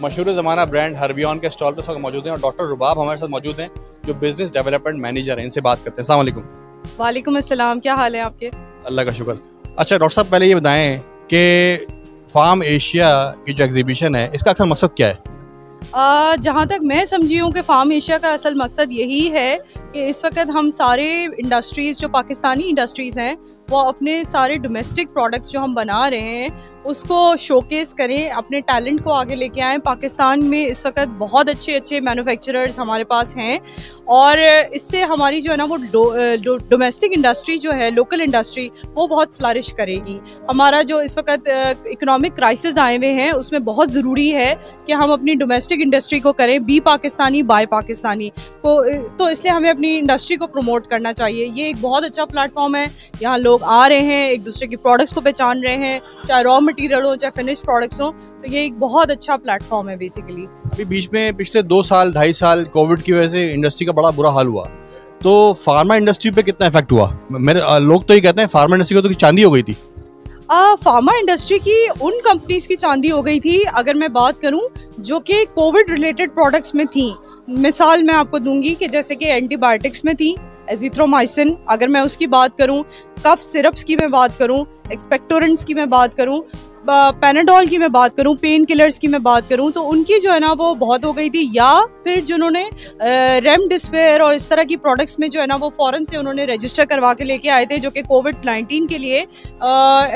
मशहूर ज़माना brand Harbin के स्टॉल पर इस वक्त मौजूद हैं और डॉक्टर रुबाब हमारे साथ मौजूद हैं जो बिजनेस डेवलपमेंट मैनेजर हैं। इनसे बात करते हैं। अस्सलाम वालेकुम। वालेकुम अस्सलाम, क्या हाल है आपके? अल्लाह का शुक्र। अच्छा डॉक्टर साहब, पहले ये बताएं कि फार्म एशिया की जो एग्जीबिशन है इसका अक्सर मकसद क्या है? जहाँ तक मैं समझी हूँ कि फार्म एशिया का असल मकसद यही है कि इस वक्त हम सारे इंडस्ट्रीज़ जो पाकिस्तानी इंडस्ट्रीज़ हैं वो अपने सारे डोमेस्टिक प्रोडक्ट्स जो हम बना रहे हैं उसको शोकेस करें, अपने टैलेंट को आगे लेके आएँ। पाकिस्तान में इस वक्त बहुत अच्छे अच्छे मैन्युफैक्चरर्स हमारे पास हैं और इससे हमारी जो है ना वो डोमेस्टिक इंडस्ट्री जो है, लोकल इंडस्ट्री, वो बहुत फ्लरिश करेगी। हमारा जो इस वक्त इकोनॉमिक क्राइसिस आए हुए हैं उसमें बहुत ज़रूरी है कि हम अपनी डोमेस्टिक इंडस्ट्री को करें, बी पाकिस्तानी बाय पाकिस्तानी को। तो इसलिए हमें अपनी इंडस्ट्री को प्रमोट करना चाहिए। ये एक बहुत अच्छा प्लेटफॉर्म है, यहाँ लोग आ रहे हैं, एक दूसरे की प्रोडक्ट्स को पहचान रहे हैं, चाहे रॉ मटेरियल हो चाहे फिनिश प्रोडक्ट्स हो। तो ये एक बहुत अच्छा प्लेटफॉर्म है बेसिकली। अभी बीच में पिछले 2 साल 2.5 साल कोविड की वजह से इंडस्ट्री का बड़ा बुरा हाल हुआ, तो फार्मा इंडस्ट्री पे कितना इफेक्ट हुआ? मेरे लोग तो ये कहते हैं फार्मा इंडस्ट्री को तो चांदी हो गई थी। फार्मा इंडस्ट्री की उन कंपनीज की चांदी हो गई थी, अगर मैं बात करूं जो कि कोविड रिलेटेड प्रोडक्ट्स में थी। मिसाल मैं आपको दूंगी कि जैसे कि एंटीबायोटिक्स में थी एजिथ्रोमाइसिन, अगर मैं उसकी बात करूं, कफ सिरप्स की मैं बात करूं, एक्सपेक्टोरेंट्स की मैं बात करूं, पैनाडोल की मैं बात करूं, पेन किलर्स की मैं बात करूं, तो उनकी जो है ना वो बहुत हो गई थी। या फिर जिन्होंने रेमडेसिविर और इस तरह की प्रोडक्ट्स में जो है ना वो फ़ौरन से उन्होंने रजिस्टर करवा के लेके आए थे जो कि कोविड-19 के लिए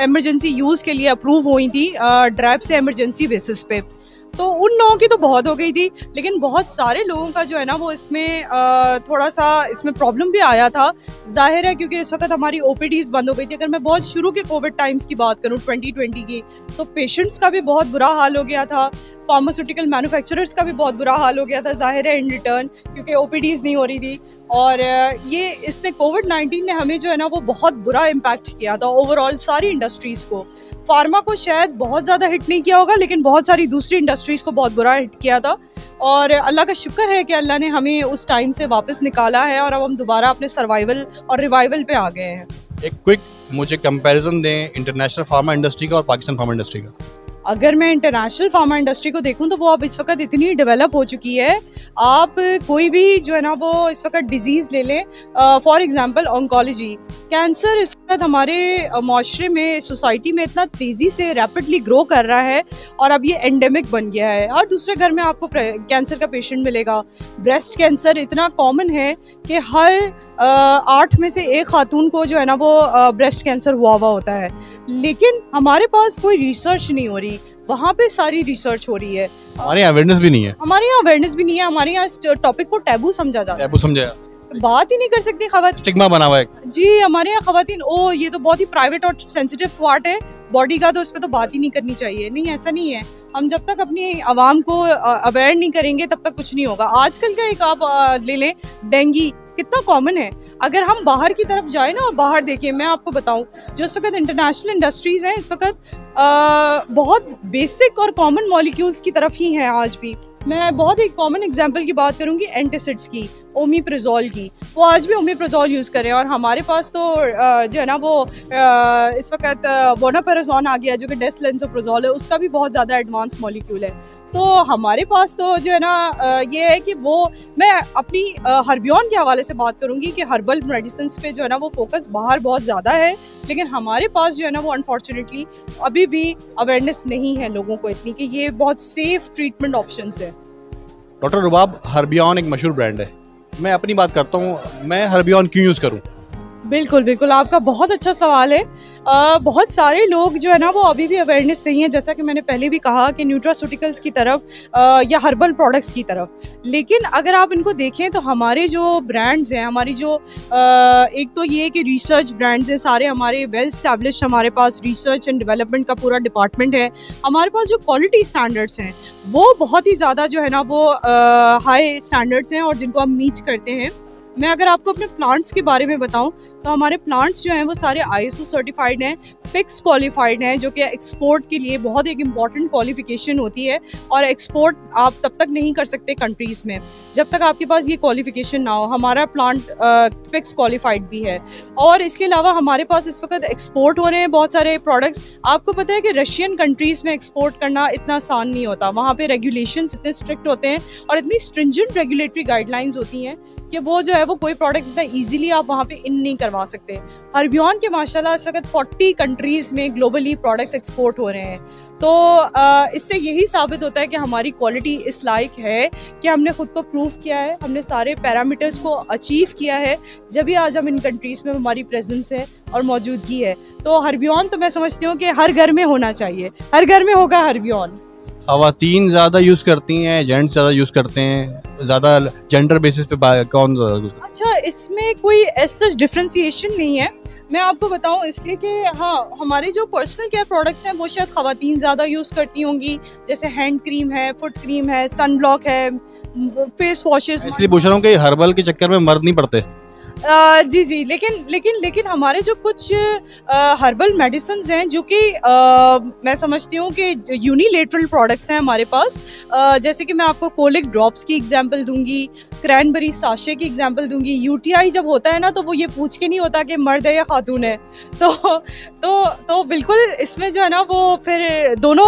एमरजेंसी यूज़ के लिए अप्रूव हुई थी ड्रैप से एमरजेंसी बेसिस पे। तो उन लोगों की तो बहुत हो गई थी, लेकिन बहुत सारे लोगों का जो है ना वो इसमें थोड़ा सा इसमें प्रॉब्लम भी आया था। जाहिर है क्योंकि इस वक्त हमारी ओपीडीज़ बंद हो गई थी। अगर मैं बहुत शुरू के कोविड टाइम्स की बात करूं 2020 की, तो पेशेंट्स का भी बहुत बुरा हाल हो गया था, फार्मास्यूटिकल मैन्युफैक्चरर्स का भी बहुत बुरा हाल हो गया था, जाहिर है इन रिटर्न, क्योंकि ओपीडीज़ नहीं हो रही थी। और ये इसने कोविड-19 ने हमें जो है ना वो बहुत बुरा इम्पैक्ट किया था ओवरऑल सारी इंडस्ट्रीज़ को। फार्मा को शायद बहुत ज़्यादा हिट नहीं किया होगा, लेकिन बहुत सारी दूसरी इंडस्ट्रीज़ को बहुत बुरा हिट किया था। और अल्लाह का शुक्र है कि अल्लाह ने हमें उस टाइम से वापस निकाला है और अब हम दोबारा अपने सर्वाइवल और रिवाइवल पे आ गए हैं। एक क्विक मुझे कंपैरिजन दें इंटरनेशनल फार्मा इंडस्ट्री का और पाकिस्तान फार्मा इंडस्ट्री का। अगर मैं इंटरनेशनल फार्मा इंडस्ट्री को देखूं तो वो अब इस वक्त इतनी डेवलप हो चुकी है। आप कोई भी जो है ना वो इस वक्त डिजीज़ ले लें, फॉर एग्जांपल ऑन्कोलॉजी, कैंसर इस वक्त हमारे माशरे में, सोसाइटी में इतना तेज़ी से रैपिडली ग्रो कर रहा है और अब ये एंडेमिक बन गया है। और दूसरे घर में आपको कैंसर का पेशेंट मिलेगा। ब्रेस्ट कैंसर इतना कॉमन है कि हर 8 में से 1 खातून को जो है ना वो ब्रेस्ट कैंसर हुआ होता है, लेकिन हमारे पास कोई रिसर्च नहीं हो रही। वहाँ पे सारी रिसर्च हो रही है, हमारे यहाँ अवेयरनेस भी नहीं है। हमारे यहाँ इस टॉपिक को टैबू समझा जाता है, टैबू समझा, बात ही नहीं कर सकती खवातीन। स्टिग्मा बना हुआ है जी, हमारे यहाँ खवातीन, ओ ये तो बहुत ही प्राइवेट और सेंसिटिव पार्ट है बॉडी का, तो इस पर तो बात ही नहीं करनी चाहिए। नहीं, ऐसा नहीं है। हम जब तक अपनी आवाम को अवेयर नहीं करेंगे तब तक कुछ नहीं होगा। आजकल का एक आप ले लें, डेंगू कितना कॉमन है। अगर हम बाहर की तरफ जाए ना और बाहर देखें, मैं आपको बताऊं, जो इस वक्त इंटरनेशनल इंडस्ट्रीज़ हैं इस वक्त बहुत बेसिक और कॉमन मॉलिक्यूल्स की तरफ ही हैं आज भी। मैं बहुत एक कॉमन एग्जांपल की बात करूंगी एंटासिड्स की, ओमिप्राज़ोल की। वो आज भी ओमिप्राज़ोल यूज़ करें और हमारे पास तो जो है ना वो इस वक्त वोनापेराज़ोन आ गया जो कि डेसलेंसोप्राज़ोल है, उसका भी बहुत ज़्यादा एडवांस मॉलिक्यूल है। तो हमारे पास तो जो है ना ये है कि वो, मैं अपनी हर्बियन के हवाले से बात करूंगी कि हर्बल मेडिसिन पे जो है ना वो फोकस बाहर बहुत ज़्यादा है, लेकिन हमारे पास जो है ना वो अनफॉर्चुनेटली अभी भी अवेयरनेस नहीं है लोगों को इतनी कि ये बहुत सेफ ट्रीटमेंट ऑप्शंस है। डॉक्टर रुबाब, हर्बियन एक मशहूर ब्रांड है। मैं अपनी बात करता हूँ, मैं हर्बियन क्यों यूज़ करूँ? बिल्कुल बिल्कुल, आपका बहुत अच्छा सवाल है। बहुत सारे लोग जो है ना वो अभी भी अवेयरनेस नहीं है, जैसा कि मैंने पहले भी कहा कि न्यूट्रास्यूटिकल्स की तरफ या हर्बल प्रोडक्ट्स की तरफ। लेकिन अगर आप इनको देखें तो हमारे जो ब्रांड्स हैं, हमारी जो एक तो ये कि रिसर्च ब्रांड्स हैं सारे हमारे वेल स्टैब्लिश्ड, हमारे पास रिसर्च एंड डेवलपमेंट का पूरा डिपार्टमेंट है। हमारे पास जो क्वालिटी स्टैंडर्ड्स हैं वो बहुत ही ज़्यादा जो है ना वो हाई स्टैंडर्ड्स हैं और जिनको हम मीट करते हैं। मैं अगर आपको अपने प्लांट्स के बारे में बताऊं तो हमारे प्लांट्स जो हैं वो सारे ISO सर्टिफाइड हैं, फिक्स क्वालिफाइड हैं, जो कि एक्सपोर्ट के लिए बहुत एक इम्पॉर्टेंट क्वालिफिकेशन होती है। और एक्सपोर्ट आप तब तक नहीं कर सकते कंट्रीज़ में जब तक आपके पास ये क्वालिफिकेशन ना हो। हमारा प्लांट फिक्स क्वालिफाइड भी है। और इसके अलावा हमारे पास इस वक्त एक्सपोर्ट हो रहे हैं बहुत सारे प्रोडक्ट्स। आपको पता है कि रशियन कंट्रीज़ में एक्सपोर्ट करना इतना आसान नहीं होता, वहाँ पे रेगुलेशंस इतने स्ट्रिक्ट होते हैं और इतनी स्ट्रिंजेंट रेगुलेटरी गाइडलाइंस होती हैं कि वो जो है वो कोई प्रोडक्ट इतना इजीली आप वहाँ पे इन नहीं करवा सकते। हर्बियन के माशाल्लाह इस वक्त 40 कंट्रीज़ में ग्लोबली प्रोडक्ट्स एक्सपोर्ट हो रहे हैं। तो इससे यही साबित होता है कि हमारी क्वालिटी इस लायक है कि हमने ख़ुद को प्रूव किया है, हमने सारे पैरामीटर्स को अचीव किया है, जब भी आज हम इन कंट्रीज़ में हमारी प्रेजेंस है और मौजूदगी है। तो हर्बियन तो मैं समझती हूँ कि हर घर में होना चाहिए, हर घर में होगा हर्बियन। ख़वातीन ज़्यादा यूज़ करती हैं, जेंट्स ज़्यादा यूज़ करते हैं, ज़्यादा जेंडर बेसिस पे कौन? अच्छा, इसमें कोई ऐसा डिफ्रेंसिएशन नहीं है। मैं आपको बताऊं इसलिए कि हाँ, हमारे जो पर्सनल केयर प्रोडक्ट्स हैं वो शायद ख़वातीन ज़्यादा यूज़ करती होंगी, जैसे हैंड क्रीम है, फुट क्रीम है, सन ब्लॉक है, फेस वॉशेस। इसलिए पूछ रहा हूँ कि हर्बल के चक्कर में मर्द नहीं पड़ते। जी, लेकिन हमारे जो कुछ हर्बल मेडिसिन्स हैं जो कि मैं समझती हूँ कि यूनिलेटरल प्रोडक्ट्स हैं हमारे पास। जैसे कि मैं आपको कोलिक ड्रॉप्स की एग्जांपल दूंगी, क्रैनबेरी साशे की एग्जांपल दूंगी। UTI जब होता है ना तो वो ये पूछ के नहीं होता कि मर्द है या खातून है। तो बिल्कुल इसमें जो है ना वो फिर दोनों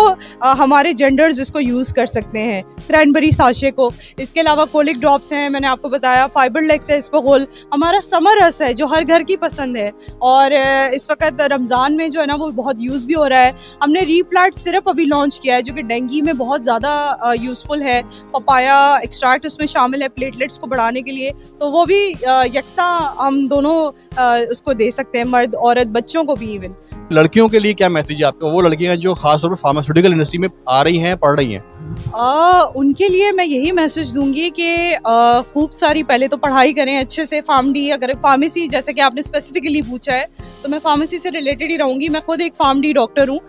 हमारे जेंडर्स इसको यूज़ कर सकते हैं, क्रैनबेरी साशे को। इसके अलावा कोलिक ड्रॉप्स हैं, मैंने आपको बताया, फाइबरलेक्स है, इस्पगोल, हमारा समर रस है जो हर घर की पसंद है। और इस वक्त रमज़ान में जो है ना वो बहुत यूज़ भी हो रहा है। हमने रीप्लांट सिरप अभी लॉन्च किया है जो कि डेंगू में बहुत ज़्यादा यूज़फुल है। पपाया एक्सट्रैक्ट उसमें शामिल है प्लेटलेट्स को बढ़ाने के लिए, तो वो भी यकसा हम दोनों उसको दे सकते हैं, मर्द औरत, बच्चों को भी। इवन लड़कियों के लिए क्या मैसेज है आपका, वो लड़कियां जो खासतौर पर फार्मास्यूटिकल इंडस्ट्री में आ रही हैं, पढ़ रही हैं? उनके लिए मैं यही मैसेज दूंगी कि खूब सारी पहले तो पढ़ाई करें अच्छे से। फार्मडी, अगर फार्मेसी जैसे कि आपने स्पेसिफिकली पूछा है तो मैं फार्मेसी से रिलेटेड ही रहूँगी। मैं खुद एक फार्मडी डॉक्टर हूँ,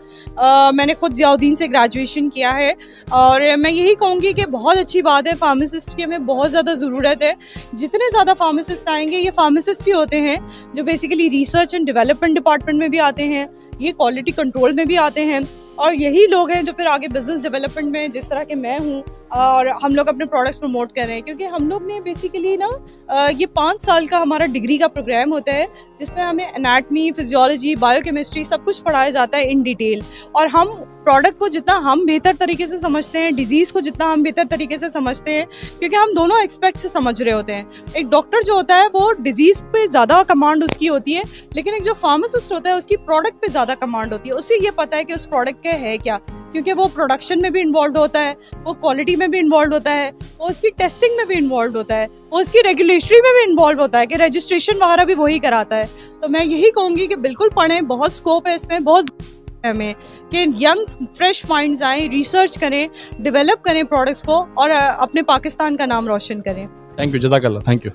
मैंने खुद ज़ियाउद्दीन से ग्रेजुएशन किया है। और मैं यही कहूँगी कि बहुत अच्छी बात है, फार्मासिस्ट की हमें बहुत ज़्यादा ज़रूरत है। जितने ज़्यादा फार्मासिस्ट आएंगे, ये फार्मासिस्ट ही होते हैं जो basically research and development department में भी आते हैं, ये क्वालिटी कंट्रोल में भी आते हैं, और यही लोग हैं जो फिर आगे बिजनेस डेवलपमेंट में, जिस तरह के मैं हूँ, और हम लोग अपने प्रोडक्ट्स प्रमोट कर रहे हैं। क्योंकि हम लोग ने बेसिकली ना ये 5 साल का हमारा डिग्री का प्रोग्राम होता है जिसमें हमें एनाटमी, फिजियोलॉजी, बायोकेमिस्ट्री सब कुछ पढ़ाया जाता है इन डिटेल। और हम प्रोडक्ट को जितना हम बेहतर तरीके से समझते हैं, डिजीज़ को जितना हम बेहतर तरीके से समझते हैं, क्योंकि हम दोनों एक्सपेक्ट से समझ रहे होते हैं। एक डॉक्टर जो होता है वो डिजीज़ पे ज़्यादा कमांड उसकी होती है, लेकिन एक जो फार्मासिस्ट होता है उसकी प्रोडक्ट पे ज़्यादा कमांड होती है। उसे ये पता है कि उस प्रोडक्ट का है क्या, क्योंकि वो प्रोडक्शन में भी इन्वॉल्व होता है, वो क्वालिटी में भी इन्वॉल्व होता है, वो उसकी टेस्टिंग में भी इन्वॉल्व होता है, वो उसकी रेगुलेटरी में भी इन्वॉल्व होता है कि रजिस्ट्रेशन वगैरह भी वही कराता है। तो मैं यही कहूँगी कि बिल्कुल पढ़ें, बहुत स्कोप है इसमें, बहुत हमें कि यंग फ्रेश माइंड्स आएँ, रिसर्च करें, डेवलप करें प्रोडक्ट्स को और अपने पाकिस्तान का नाम रोशन करें। थैंक यू, जज़ाकल्लाह, थैंक यू।